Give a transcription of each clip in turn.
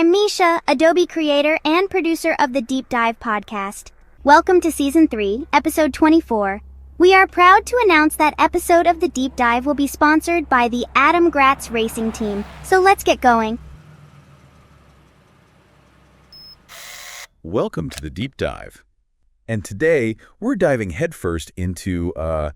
I'm Misha, Adobe creator and producer of the Deep Dive podcast. Welcome to Season 3, Episode 24. We are proud to announce that episode of the Deep Dive will be sponsored by the Adam Gratz Racing Team. So let's get going. Welcome to the Deep Dive. And today, we're diving headfirst into a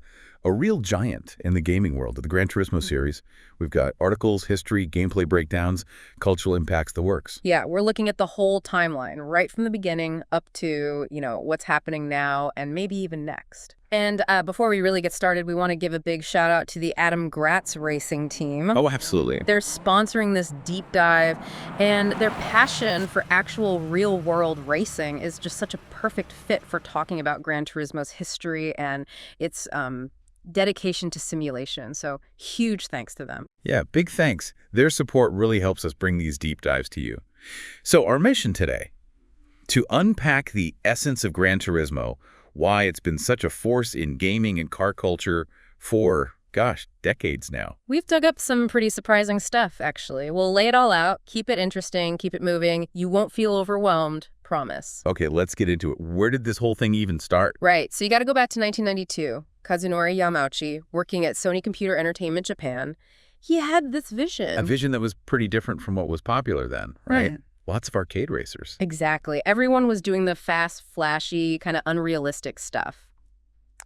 real giant in the gaming world, the Gran Turismo series. We've got articles, history, gameplay breakdowns, cultural impacts, the works. Yeah, we're looking at the whole timeline, right from the beginning up to, what's happening now and maybe even next. And before we really get started, we want to give a big shout out to the Adam Gratz Racing Team. Oh, absolutely. They're sponsoring this deep dive, and their passion for actual real-world racing is just such a perfect fit for talking about Gran Turismo's history and its dedication to simulation. So huge thanks to them. Yeah, big thanks. Their support really helps us bring these deep dives to you. So our mission today, to unpack the essence of Gran Turismo, why it's been such a force in gaming and car culture for, decades now. We've dug up some pretty surprising stuff, actually. We'll lay it all out, keep it interesting, keep it moving. You won't feel overwhelmed, promise. Okay, let's get into it. Where did this whole thing even start? Right, so you got to go back to 1992. Kazunori Yamauchi, working at Sony Computer Entertainment Japan, he had this vision. A vision that was pretty different from what was popular then, right? Lots of arcade racers. Exactly. Everyone was doing the fast, flashy, kind of unrealistic stuff.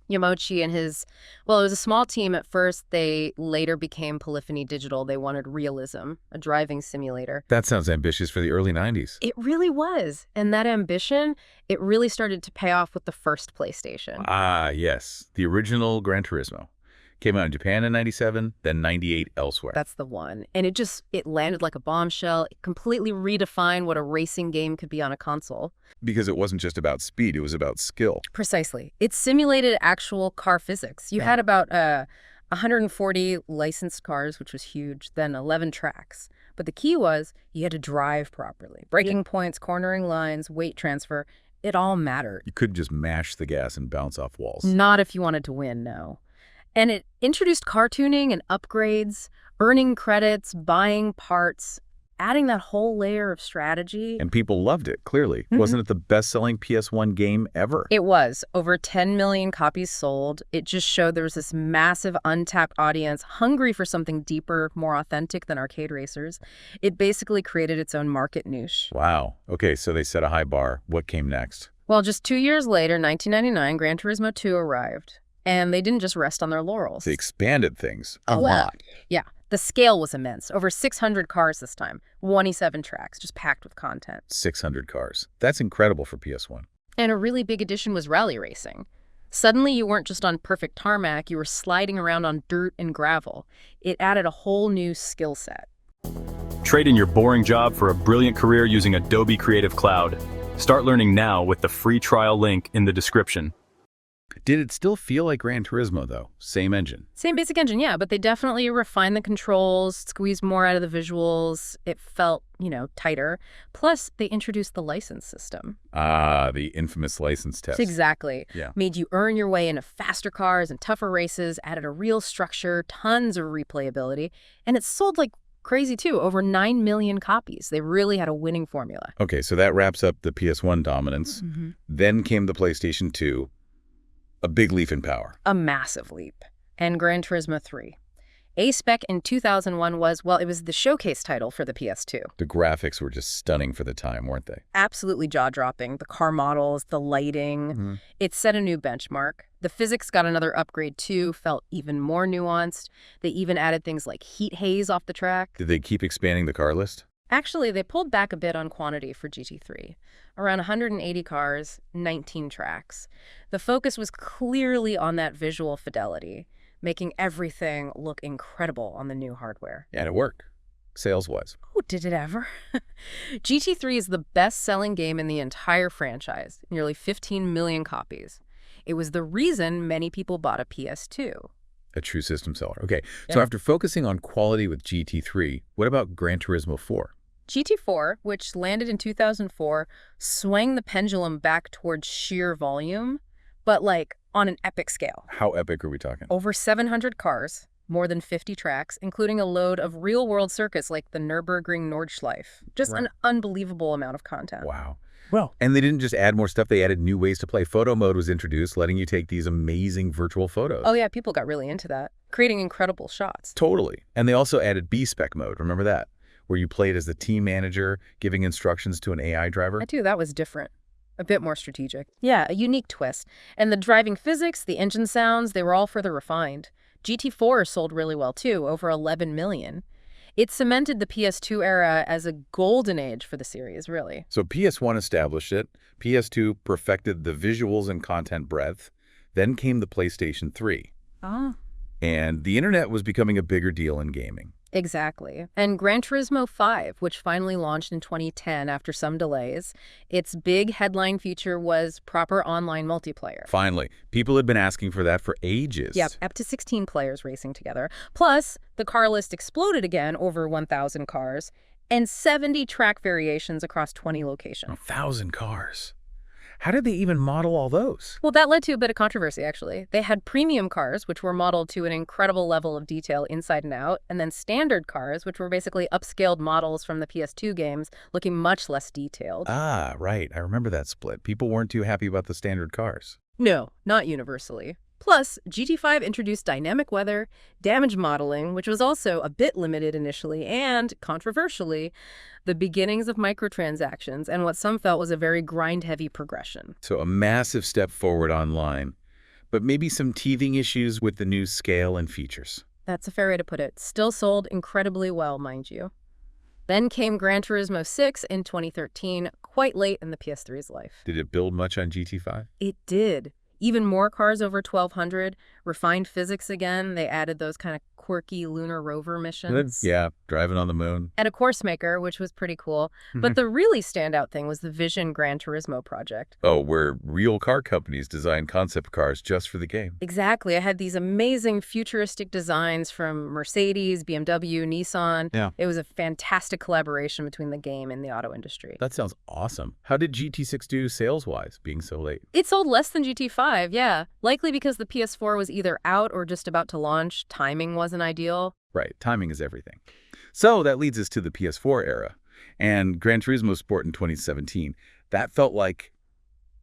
Yamauchi and it was a small team at first. They later became Polyphony Digital. They wanted realism, a driving simulator. That sounds ambitious for the early 90s. It really was. And that ambition, it really started to pay off with the first PlayStation. Ah, yes. The original Gran Turismo. Came out in Japan in 97, then 98 elsewhere. That's the one. And it landed like a bombshell. It completely redefined what a racing game could be on a console. Because it wasn't just about speed, it was about skill. Precisely. It simulated actual car physics. You had about 140 licensed cars, which was huge, then 11 tracks. But the key was you had to drive properly. Braking points, cornering lines, weight transfer, it all mattered. You couldn't just mash the gas and bounce off walls. Not if you wanted to win, no. And it introduced car tuning and upgrades, earning credits, buying parts, adding that whole layer of strategy. And people loved it, clearly. Wasn't it the best-selling PS1 game ever? It was. Over 10 million copies sold. It just showed there was this massive untapped audience hungry for something deeper, more authentic than arcade racers. It basically created its own market niche. Wow. Okay, so they set a high bar. What came next? Well, just 2 years later, 1999, Gran Turismo 2 arrived. And they didn't just rest on their laurels. They expanded things a lot. Yeah. The scale was immense. Over 600 cars this time. 27 tracks, just packed with content. 600 cars. That's incredible for PS1. And a really big addition was rally racing. Suddenly, you weren't just on perfect tarmac, you were sliding around on dirt and gravel. It added a whole new skill set. Trade in your boring job for a brilliant career using Adobe Creative Cloud. Start learning now with the free trial link in the description. Did it still feel like Gran Turismo, though? Same engine? Same basic engine, yeah, but they definitely refined the controls, squeezed more out of the visuals. It felt, tighter. Plus, they introduced the license system. Ah, the infamous license test. Exactly. Yeah. Made you earn your way into faster cars and tougher races, added a real structure, tons of replayability, and it sold like crazy, too. Over 9 million copies. They really had a winning formula. Okay, so that wraps up the PS1 dominance. Then came the PlayStation 2. A big leap in power. A massive leap. And Gran Turismo 3. A-Spec in 2001 it was the showcase title for the PS2. The graphics were just stunning for the time, weren't they? Absolutely jaw-dropping. The car models, the lighting. It set a new benchmark. The physics got another upgrade, too, felt even more nuanced. They even added things like heat haze off the track. Did they keep expanding the car list? Actually, they pulled back a bit on quantity for GT3. Around 180 cars, 19 tracks. The focus was clearly on that visual fidelity, making everything look incredible on the new hardware. And it worked, sales-wise. Oh, did it ever? GT3 is the best-selling game in the entire franchise, nearly 15 million copies. It was the reason many people bought a PS2. A true system seller. Okay, so after focusing on quality with GT3, what about Gran Turismo 4? GT4, which landed in 2004, swung the pendulum back towards sheer volume, but on an epic scale. How epic are we talking? Over 700 cars, more than 50 tracks, including a load of real-world circuits like the Nürburgring Nordschleife. Just an unbelievable amount of content. Wow. Well, And they didn't just add more stuff, they added new ways to play. Photo mode was introduced, letting you take these amazing virtual photos. Oh yeah, people got really into that, creating incredible shots. Totally. And they also added B-Spec mode, remember that? Where you played as the team manager, giving instructions to an AI driver. I do, that was different. A bit more strategic. Yeah, a unique twist. And the driving physics, the engine sounds, they were all further refined. GT4 sold really well too, over 11 million. It cemented the PS2 era as a golden age for the series, really. So PS1 established it, PS2 perfected the visuals and content breadth, then came the PlayStation 3. Ah. And the internet was becoming a bigger deal in gaming. Exactly. And Gran Turismo 5, which finally launched in 2010 after some delays, its big headline feature was proper online multiplayer. Finally, people had been asking for that for ages. Yep, up to 16 players racing together. Plus, the car list exploded again, over 1,000 cars, and 70 track variations across 20 locations. 1,000 cars. How did they even model all those? Well, that led to a bit of controversy, actually. They had premium cars, which were modeled to an incredible level of detail inside and out, and then standard cars, which were basically upscaled models from the PS2 games, looking much less detailed. Ah, right. I remember that split. People weren't too happy about the standard cars. No, not universally. Plus, GT5 introduced dynamic weather, damage modeling, which was also a bit limited initially, and, controversially, the beginnings of microtransactions and what some felt was a very grind-heavy progression. So a massive step forward online, but maybe some teething issues with the new scale and features. That's a fair way to put it. Still sold incredibly well, mind you. Then came Gran Turismo 6 in 2013, quite late in the PS3's life. Did it build much on GT5? It did. Even more cars over 1,200, refined physics again. They added those kind of quirky lunar rover missions. Yeah, driving on the moon. And a course maker, which was pretty cool. But the really standout thing was the Vision Gran Turismo project. Oh, where real car companies design concept cars just for the game. Exactly. I had these amazing futuristic designs from Mercedes, BMW, Nissan. Yeah. It was a fantastic collaboration between the game and the auto industry. That sounds awesome. How did GT6 do sales-wise, being so late? It sold less than GT5, yeah. Likely because the PS4 was either out or just about to launch. Timing wasn't ideal. Right, timing is everything. So that leads us to the PS4 era. And Gran Turismo Sport in 2017. That felt like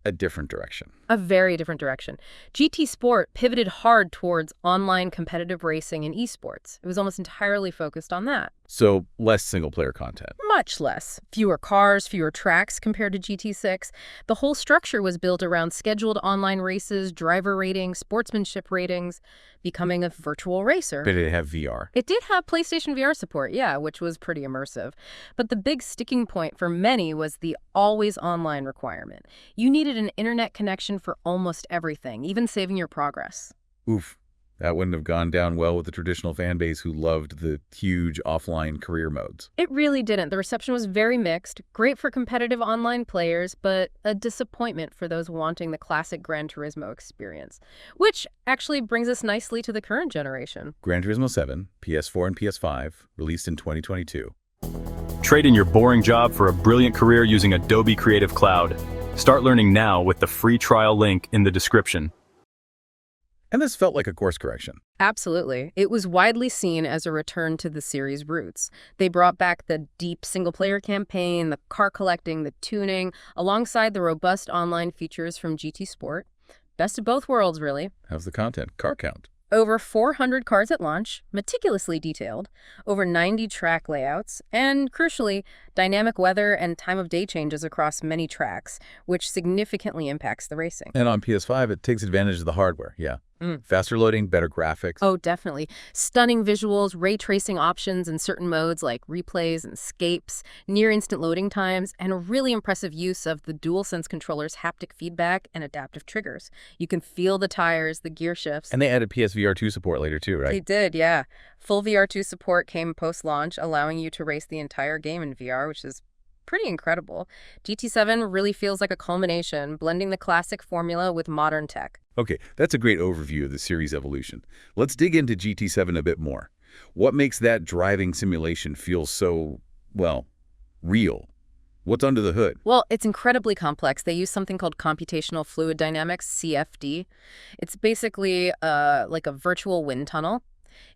a different direction. A very different direction. GT Sport pivoted hard towards online competitive racing and esports. It was almost entirely focused on that. So less single-player content. Much less. Fewer cars, fewer tracks compared to GT6. The whole structure was built around scheduled online races, driver ratings, sportsmanship ratings, becoming a virtual racer. But it had VR. It did have PlayStation VR support, yeah, which was pretty immersive. But the big sticking point for many was the always online requirement. You needed an internet connection for almost everything, even saving your progress. Oof. That wouldn't have gone down well with the traditional fan base who loved the huge offline career modes. It really didn't. The reception was very mixed, great for competitive online players, but a disappointment for those wanting the classic Gran Turismo experience. Which actually brings us nicely to the current generation. Gran Turismo 7, PS4 and PS5, released in 2022. Trade in your boring job for a brilliant career using Adobe Creative Cloud. Start learning now with the free trial link in the description. And this felt like a course correction. Absolutely. It was widely seen as a return to the series' roots. They brought back the deep single-player campaign, the car collecting, the tuning, alongside the robust online features from GT Sport. Best of both worlds, really. How's the content? Car count. Over 400 cars at launch, meticulously detailed, over 90 track layouts, and crucially, dynamic weather and time of day changes across many tracks, which significantly impacts the racing. And on PS5, it takes advantage of the hardware, yeah. Faster loading, better graphics. Oh, definitely. Stunning visuals, ray tracing options in certain modes like replays and escapes, near instant loading times, and a really impressive use of the DualSense controller's haptic feedback and adaptive triggers. You can feel the tires, the gear shifts. And they added PSVR 2 support later too, right? They did, yeah. Full VR2 support came post-launch, allowing you to race the entire game in VR, which is pretty incredible. GT7 really feels like a culmination, blending the classic formula with modern tech. Okay, that's a great overview of the series' evolution. Let's dig into GT7 a bit more. What makes that driving simulation feel so, well, real? What's under the hood? Well, it's incredibly complex. They use something called computational fluid dynamics, CFD. It's basically like a virtual wind tunnel.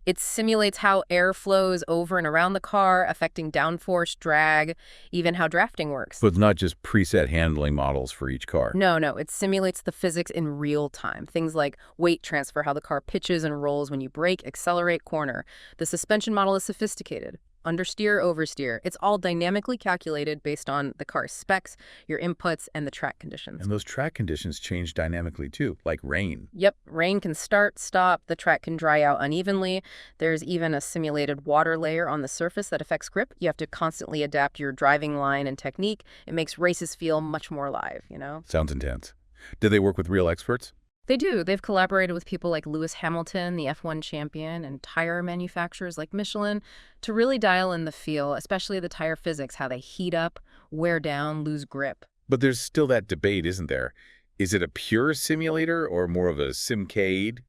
It simulates how air flows over and around the car, affecting downforce, drag, even how drafting works. So it's not just preset handling models for each car. No, it simulates the physics in real time. Things like weight transfer, how the car pitches and rolls when you brake, accelerate, corner. The suspension model is sophisticated. Understeer, oversteer. It's all dynamically calculated based on the car's specs, your inputs, and the track conditions. And those track conditions change dynamically too, like rain. Yep, rain can start, stop, the track can dry out unevenly. There's even a simulated water layer on the surface that affects grip. You have to constantly adapt your driving line and technique. It makes races feel much more alive, Sounds intense. Did they work with real experts? They do. They've collaborated with people like Lewis Hamilton, the F1 champion, and tire manufacturers like Michelin to really dial in the feel, especially the tire physics, how they heat up, wear down, lose grip. But there's still that debate, isn't there? Is it a pure simulator or more of a simcade?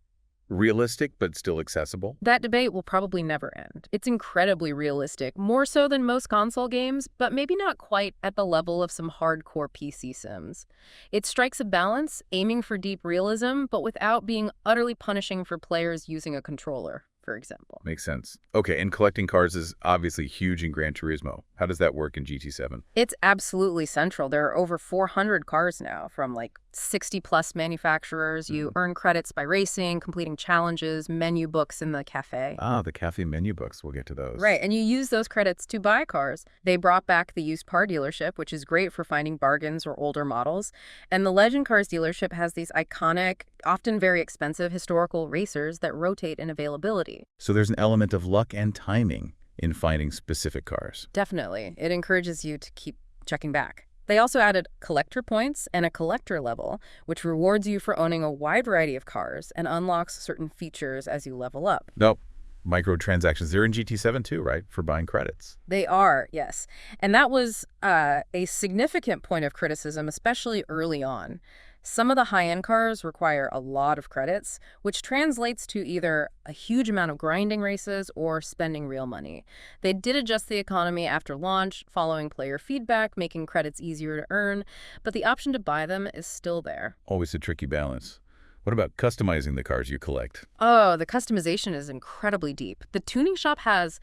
Realistic, but still accessible? That debate will probably never end. It's incredibly realistic, more so than most console games, but maybe not quite at the level of some hardcore PC sims. It strikes a balance, aiming for deep realism, but without being utterly punishing for players using a controller, for example. Makes sense. Okay, and collecting cars is obviously huge in Gran Turismo. How does that work in GT7? It's absolutely central. There are over 400 cars now from 60-plus manufacturers. You earn credits by racing, completing challenges, menu books in the cafe. Ah, the cafe menu books. We'll get to those. Right, and you use those credits to buy cars. They brought back the used car dealership, which is great for finding bargains or older models. And the Legend Cars dealership has these iconic, often very expensive historical racers that rotate in availability. So there's an element of luck and timing in finding specific cars. Definitely. It encourages you to keep checking back. They also added collector points and a collector level, which rewards you for owning a wide variety of cars and unlocks certain features as you level up. Nope. Microtransactions. They're in GT7 too, right? For buying credits. They are, yes. And that was a significant point of criticism, especially early on. Some of the high-end cars require a lot of credits, which translates to either a huge amount of grinding races or spending real money. They did adjust the economy after launch, following player feedback, making credits easier to earn, but the option to buy them is still there. Always a tricky balance. What about customizing the cars you collect? Oh, the customization is incredibly deep. The tuning shop has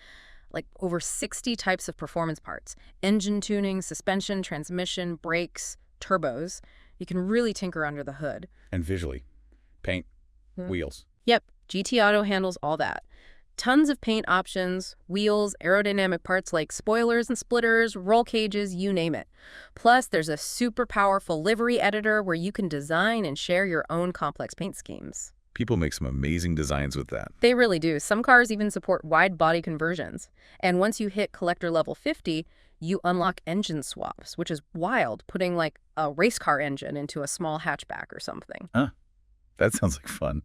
over 60 types of performance parts: engine tuning, suspension, transmission, brakes, turbos. You can really tinker under the hood. And visually. Paint, wheels. Yep, GT Auto handles all that. Tons of paint options, wheels, aerodynamic parts like spoilers and splitters, roll cages, you name it. Plus, there's a super powerful livery editor where you can design and share your own complex paint schemes. People make some amazing designs with that. They really do. Some cars even support wide body conversions. And once you hit collector level 50, you unlock engine swaps, which is wild, putting a race car engine into a small hatchback or something. Huh. That sounds like fun.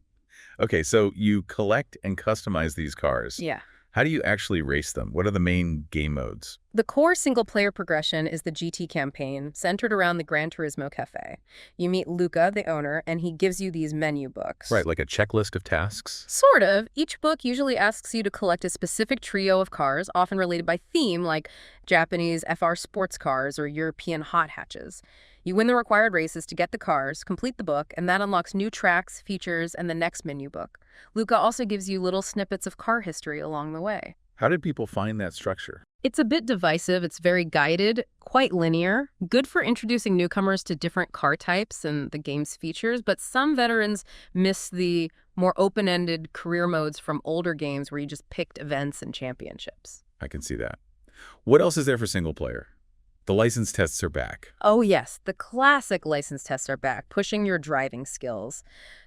Okay, so you collect and customize these cars. Yeah. How do you actually race them? What are the main game modes? The core single-player progression is the GT campaign, centered around the Gran Turismo Cafe. You meet Luca, the owner, and he gives you these menu books. Right, like a checklist of tasks? Sort of. Each book usually asks you to collect a specific trio of cars, often related by theme, like Japanese FR sports cars or European hot hatches. You win the required races to get the cars, complete the book, and that unlocks new tracks, features, and the next menu book. Luca also gives you little snippets of car history along the way. How did people find that structure? It's a bit divisive. It's very guided, quite linear, good for introducing newcomers to different car types and the game's features, but some veterans miss the more open-ended career modes from older games where you just picked events and championships. I can see that. What else is there for single player? The license tests are back. Oh yes, the classic license tests are back, pushing your driving skills.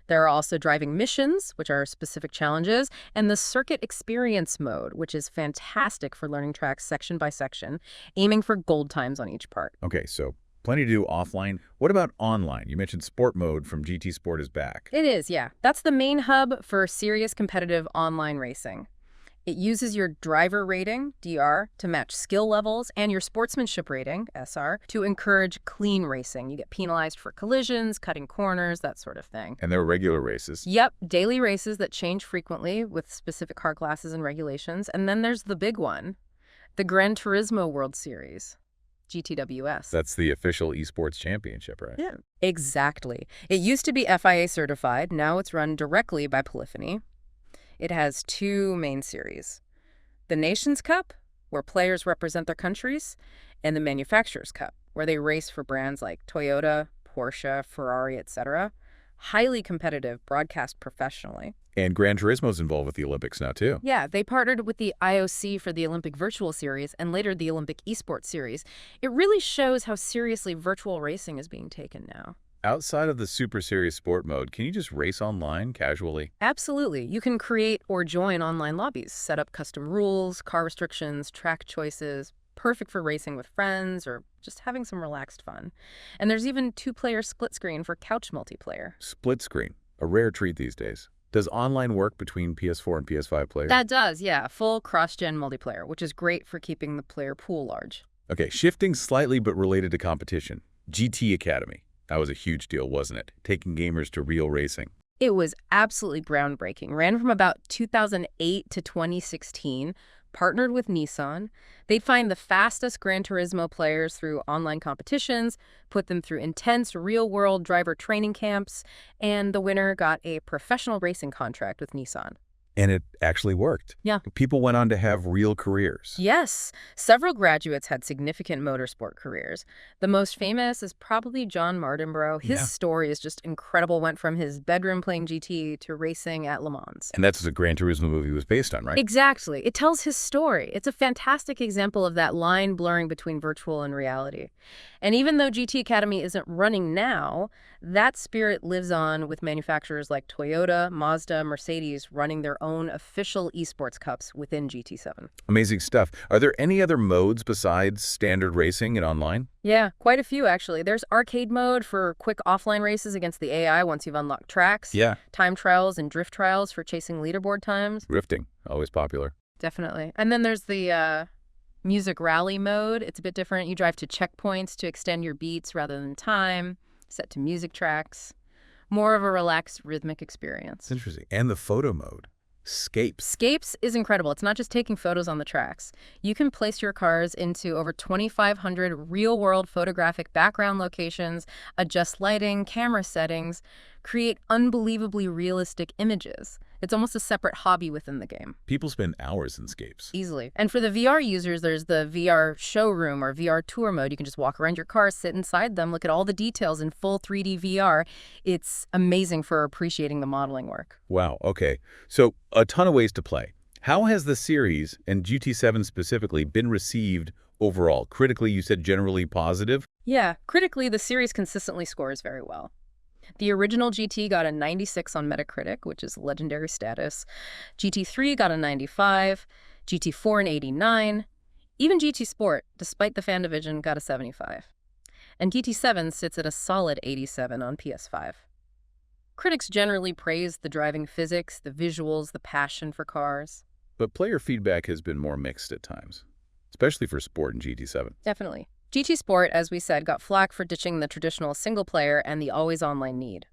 There are also driving missions, which are specific challenges, and the circuit experience mode, which is fantastic for learning tracks section by section, aiming for gold times on each part. Okay, so plenty to do offline. What about online? You mentioned sport mode from GT Sport is back. It is, yeah. That's the main hub for serious competitive online racing. It uses your driver rating, DR, to match skill levels and your sportsmanship rating, SR, to encourage clean racing. You get penalized for collisions, cutting corners, that sort of thing. And there are regular races. Yep, daily races that change frequently with specific car classes and regulations. And then there's the big one, the Gran Turismo World Series, GTWS. That's the official esports championship, right? Yeah, exactly. It used to be FIA certified. Now it's run directly by Polyphony. It has two main series. The Nations Cup, where players represent their countries, and the Manufacturers Cup, where they race for brands like Toyota, Porsche, Ferrari, etc. Highly competitive, broadcast professionally. And Gran Turismo's involved with the Olympics now, too. Yeah, they partnered with the IOC for the Olympic Virtual Series and later the Olympic Esports Series. It really shows how seriously virtual racing is being taken now. Outside of the super serious sport mode, can you just race online casually? Absolutely. You can create or join online lobbies, set up custom rules, car restrictions, track choices, perfect for racing with friends or just having some relaxed fun. And there's even two-player split screen for couch multiplayer. Split screen, a rare treat these days. Does online work between PS4 and PS5 players? That does, yeah. Full cross-gen multiplayer, which is great for keeping the player pool large. Okay, shifting slightly but related to competition. GT Academy. That was a huge deal, wasn't it? Taking gamers to real racing. It was absolutely groundbreaking. Ran from about 2008 to 2016, partnered with Nissan. They'd find the fastest Gran Turismo players through online competitions, put them through intense real-world driver training camps, and the winner got a professional racing contract with Nissan. And it actually worked. Yeah. People went on to have real careers. Yes. Several graduates had significant motorsport careers. The most famous is probably John Mardenborough. His story is just incredible. Went from his bedroom playing GT to racing at Le Mans. And that's what the Gran Turismo movie was based on, right? Exactly. It tells his story. It's a fantastic example of that line blurring between virtual and reality. And even though GT Academy isn't running now, that spirit lives on with manufacturers like Toyota, Mazda, Mercedes running their own official esports cups within GT7. Amazing stuff. Are there any other modes besides standard racing and online? Yeah, quite a few actually. There's arcade mode for quick offline races against the AI once you've unlocked tracks. Yeah. Time trials and drift trials for chasing leaderboard times. Drifting, always popular. Definitely. And then there's the music rally mode. It's a bit different. You drive to checkpoints to extend your beats rather than time, set to music tracks. More of a relaxed rhythmic experience. It's interesting. And the photo mode. Scapes. Scapes is incredible. It's not just taking photos on the tracks. You can place your cars into over 2,500 real-world photographic background locations, adjust lighting, camera settings, create unbelievably realistic images. It's almost a separate hobby within the game. People spend hours in Scapes. Easily. And for the VR users, there's the VR showroom or VR tour mode. You can just walk around your car, sit inside them, look at all the details in full 3D VR. It's amazing for appreciating the modeling work. Wow, okay. So a ton of ways to play. How has the series, and GT7 specifically, been received overall? Critically, you said generally positive? Yeah, critically, the series consistently scores very well. The original GT got a 96 on Metacritic, which is legendary status. GT3 got a 95, GT4 an 89. Even GT Sport, despite the fan division, got a 75. And GT7 sits at a solid 87 on PS5. Critics generally praise the driving physics, the visuals, the passion for cars. But player feedback has been more mixed at times, especially for Sport and GT7. Definitely. GT Sport, as we said, got flack for ditching the traditional single-player and the always-online need.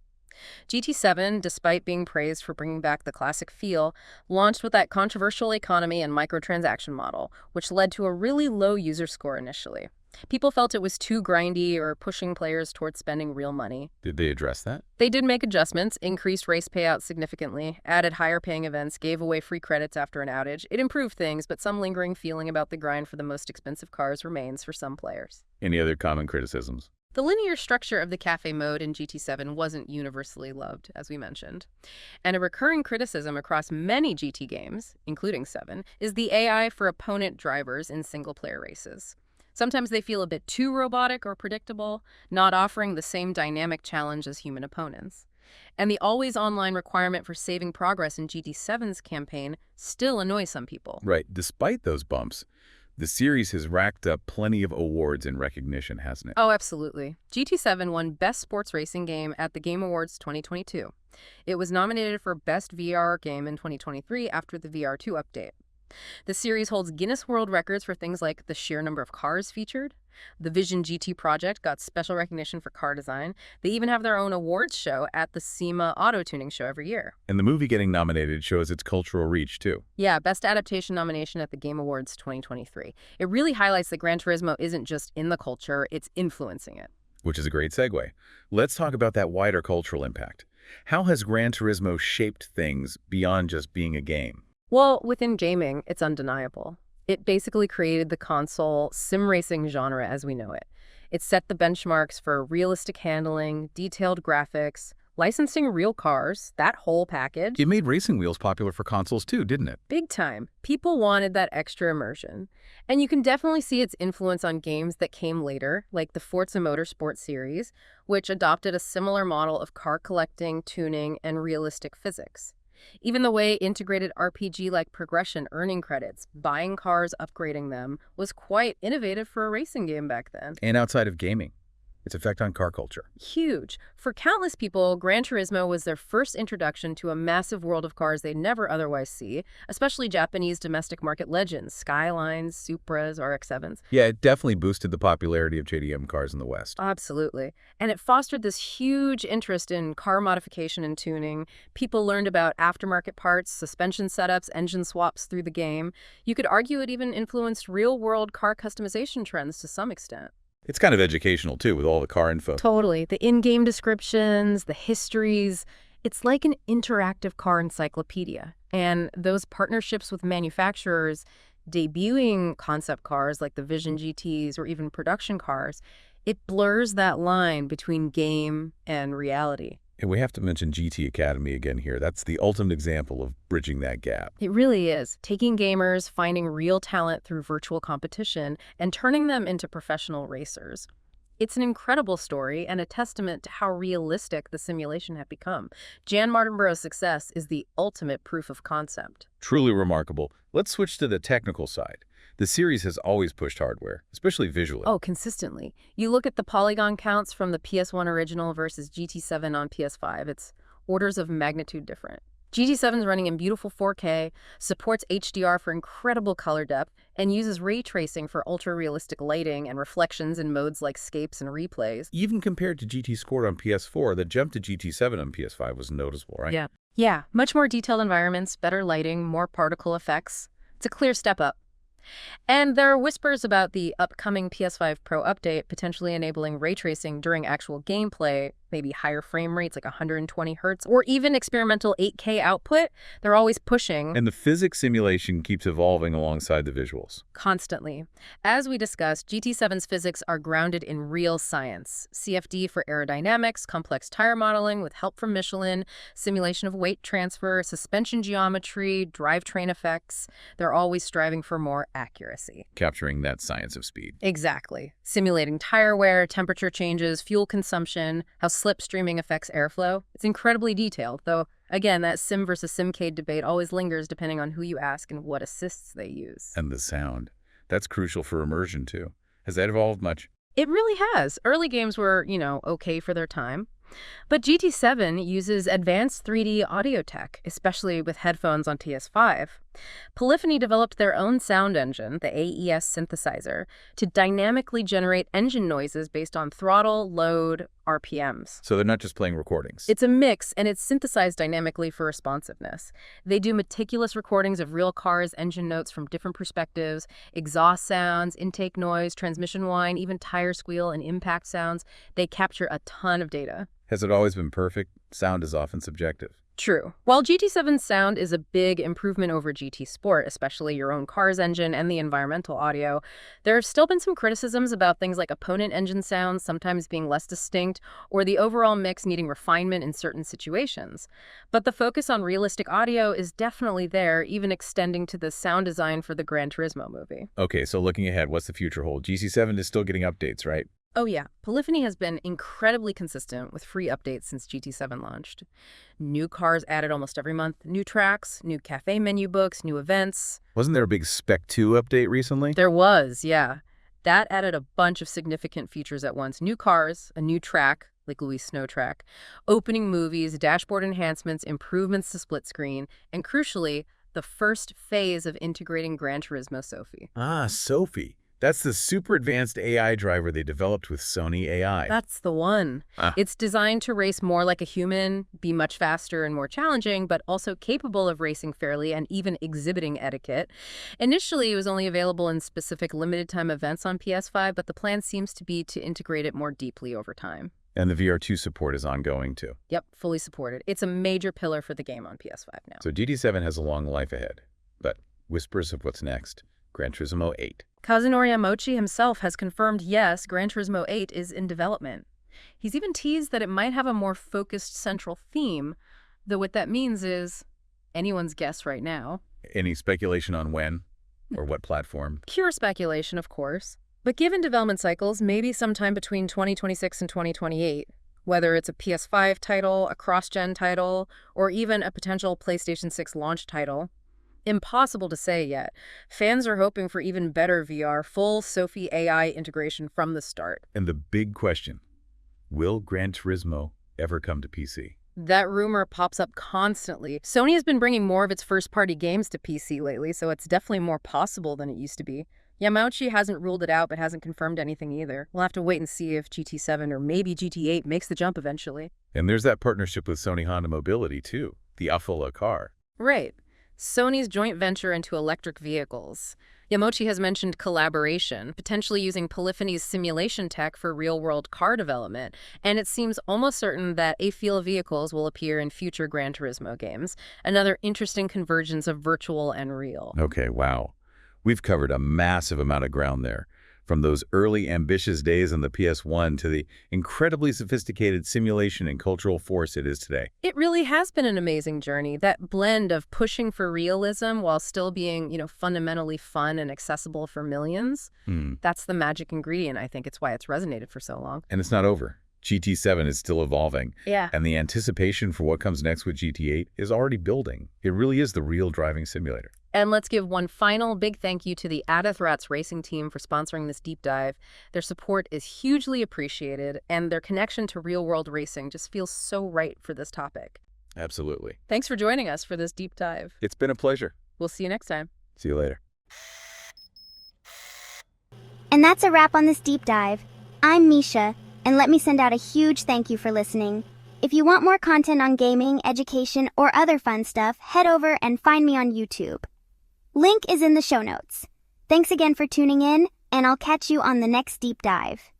GT7, despite being praised for bringing back the classic feel, launched with that controversial economy and microtransaction model, which led to a really low user score initially. People felt it was too grindy or pushing players towards spending real money. Did they address that? They did make adjustments, increased race payouts significantly, added higher-paying events, gave away free credits after an outage. It improved things, but some lingering feeling about the grind for the most expensive cars remains for some players. Any other common criticisms? The linear structure of the cafe mode in GT7 wasn't universally loved, as we mentioned. And a recurring criticism across many GT games, including 7, is the AI for opponent drivers in single-player races. Sometimes they feel a bit too robotic or predictable, not offering the same dynamic challenge as human opponents. And the always-online requirement for saving progress in GT7's campaign still annoys some people. Right. Despite those bumps, the series has racked up plenty of awards and recognition, hasn't it? Oh, absolutely. GT7 won Best Sports Racing Game at the Game Awards 2022. It was nominated for Best VR Game in 2023 after the VR2 update. The series holds Guinness World Records for things like the sheer number of cars featured. The Vision GT project got special recognition for car design. They even have their own awards show at the SEMA Auto Tuning Show every year. And the movie getting nominated shows its cultural reach, too. Yeah, Best Adaptation nomination at the Game Awards 2023. It really highlights that Gran Turismo isn't just in the culture, it's influencing it. Which is a great segue. Let's talk about that wider cultural impact. How has Gran Turismo shaped things beyond just being a game? Well, within gaming, it's undeniable. It basically created the console sim racing genre as we know it. It set the benchmarks for realistic handling, detailed graphics, licensing real cars, that whole package. It made racing wheels popular for consoles too, didn't it? Big time. People wanted that extra immersion. And you can definitely see its influence on games that came later, like the Forza Motorsport series, which adopted a similar model of car collecting, tuning, and realistic physics. Even the way integrated RPG-like progression, earning credits, buying cars, upgrading them, was quite innovative for a racing game back then. And outside of gaming, its effect on car culture. Huge. For countless people, Gran Turismo was their first introduction to a massive world of cars they'd never otherwise see, especially Japanese domestic market legends, Skylines, Supras, RX-7s. Yeah, it definitely boosted the popularity of JDM cars in the West. Absolutely. And it fostered this huge interest in car modification and tuning. People learned about aftermarket parts, suspension setups, engine swaps through the game. You could argue it even influenced real-world car customization trends to some extent. It's kind of educational too, with all the car info. Totally. The in-game descriptions, the histories. It's like an interactive car encyclopedia. And those partnerships with manufacturers, debuting concept cars like the Vision GTs or even production cars, it blurs that line between game and reality. And we have to mention GT Academy again here. That's the ultimate example of bridging that gap. It really is. Taking gamers, finding real talent through virtual competition, and turning them into professional racers. It's an incredible story and a testament to how realistic the simulation had become. Jan Martinborough's success is the ultimate proof of concept. Truly remarkable. Let's switch to the technical side. The series has always pushed hardware, especially visually. Oh, consistently. You look at the polygon counts from the PS1 original versus GT7 on PS5, it's orders of magnitude different. GT7 is running in beautiful 4K, supports HDR for incredible color depth, and uses ray tracing for ultra-realistic lighting and reflections in modes like scapes and replays. Even compared to GT Sport on PS4, the jump to GT7 on PS5 was noticeable, right? Yeah, much more detailed environments, better lighting, more particle effects. It's a clear step up. And there are whispers about the upcoming PS5 Pro update potentially enabling ray tracing during actual gameplay, maybe higher frame rates like 120 hertz, or even experimental 8K output. They're always pushing. And the physics simulation keeps evolving alongside the visuals. Constantly. As we discussed, GT7's physics are grounded in real science. CFD for aerodynamics, complex tire modeling with help from Michelin, simulation of weight transfer, suspension geometry, drivetrain effects. They're always striving for more accuracy. Capturing that science of speed. Exactly. Simulating tire wear, temperature changes, fuel consumption, how slipstreaming affects airflow. It's incredibly detailed, though, again, that sim versus simcade debate always lingers depending on who you ask and what assists they use. And the sound. That's crucial for immersion, too. Has that evolved much? It really has. Early games were, okay for their time. But GT7 uses advanced 3D audio tech, especially with headphones on PS5. Polyphony developed their own sound engine, the AES synthesizer, to dynamically generate engine noises based on throttle, load, RPMs. So they're not just playing recordings. It's a mix, and it's synthesized dynamically for responsiveness. They do meticulous recordings of real cars' engine notes from different perspectives, exhaust sounds, intake noise, transmission whine, even tire squeal and impact sounds. They capture a ton of data. Has it always been perfect? Sound is often subjective. True. While GT7's sound is a big improvement over GT Sport, especially your own car's engine and the environmental audio, there have still been some criticisms about things like opponent engine sounds sometimes being less distinct or the overall mix needing refinement in certain situations. But the focus on realistic audio is definitely there, even extending to the sound design for the Gran Turismo movie. Okay, so looking ahead, what's the future hold? GT7 is still getting updates, right? Oh yeah, Polyphony has been incredibly consistent with free updates since GT7 launched. New cars added almost every month, new tracks, new cafe menu books, new events. Wasn't there a big Spec 2 update recently? There was, yeah. That added a bunch of significant features at once. New cars, a new track, like Louis' Snow Track, opening movies, dashboard enhancements, improvements to split screen, and crucially, the first phase of integrating Gran Turismo Sophie. Ah, Sophie. That's the super advanced AI driver they developed with Sony AI. That's the one. It's designed to race more like a human, be much faster and more challenging, but also capable of racing fairly and even exhibiting etiquette. Initially, it was only available in specific limited-time events on PS5, but the plan seems to be to integrate it more deeply over time. And the VR2 support is ongoing, too. Yep, fully supported. It's a major pillar for the game on PS5 now. So GT7 has a long life ahead. But whispers of what's next. Gran Turismo 8. Kazunori Yamauchi himself has confirmed, yes, Gran Turismo 8 is in development. He's even teased that it might have a more focused central theme, though what that means is anyone's guess right now. Any speculation on when or what platform? Pure speculation, of course. But given development cycles, maybe sometime between 2026 and 2028, whether it's a PS5 title, a cross-gen title, or even a potential PlayStation 6 launch title. Impossible to say yet. Fans are hoping for even better VR, full Sophie AI integration from the start. And the big question, will Gran Turismo ever come to PC? That rumor pops up constantly. Sony has been bringing more of its first-party games to PC lately, so it's definitely more possible than it used to be. Yamauchi hasn't ruled it out, but hasn't confirmed anything either. We'll have to wait and see if GT7 or maybe GT8 makes the jump eventually. And there's that partnership with Sony Honda Mobility, too. The Affola car. Right. Sony's joint venture into electric vehicles. Yamauchi has mentioned collaboration, potentially using Polyphony's simulation tech for real-world car development, and it seems almost certain that AFEEL vehicles will appear in future Gran Turismo games, another interesting convergence of virtual and real. Okay, wow. We've covered a massive amount of ground there, from those early ambitious days on the PS1 to the incredibly sophisticated simulation and cultural force it is today. It really has been an amazing journey, that blend of pushing for realism while still being, fundamentally fun and accessible for millions. That's the magic ingredient. I think it's why it's resonated for so long. And it's not over. GT7 is still evolving. Yeah. And the anticipation for what comes next with GT8 is already building. It really is the real driving simulator. And let's give one final big thank you to the Adath Racing team for sponsoring this deep dive. Their support is hugely appreciated, and their connection to real-world racing just feels so right for this topic. Absolutely. Thanks for joining us for this deep dive. It's been a pleasure. We'll see you next time. See you later. And that's a wrap on this deep dive. I'm Misha, and let me send out a huge thank you for listening. If you want more content on gaming, education, or other fun stuff, head over and find me on YouTube. Link is in the show notes. Thanks again for tuning in, and I'll catch you on the next deep dive.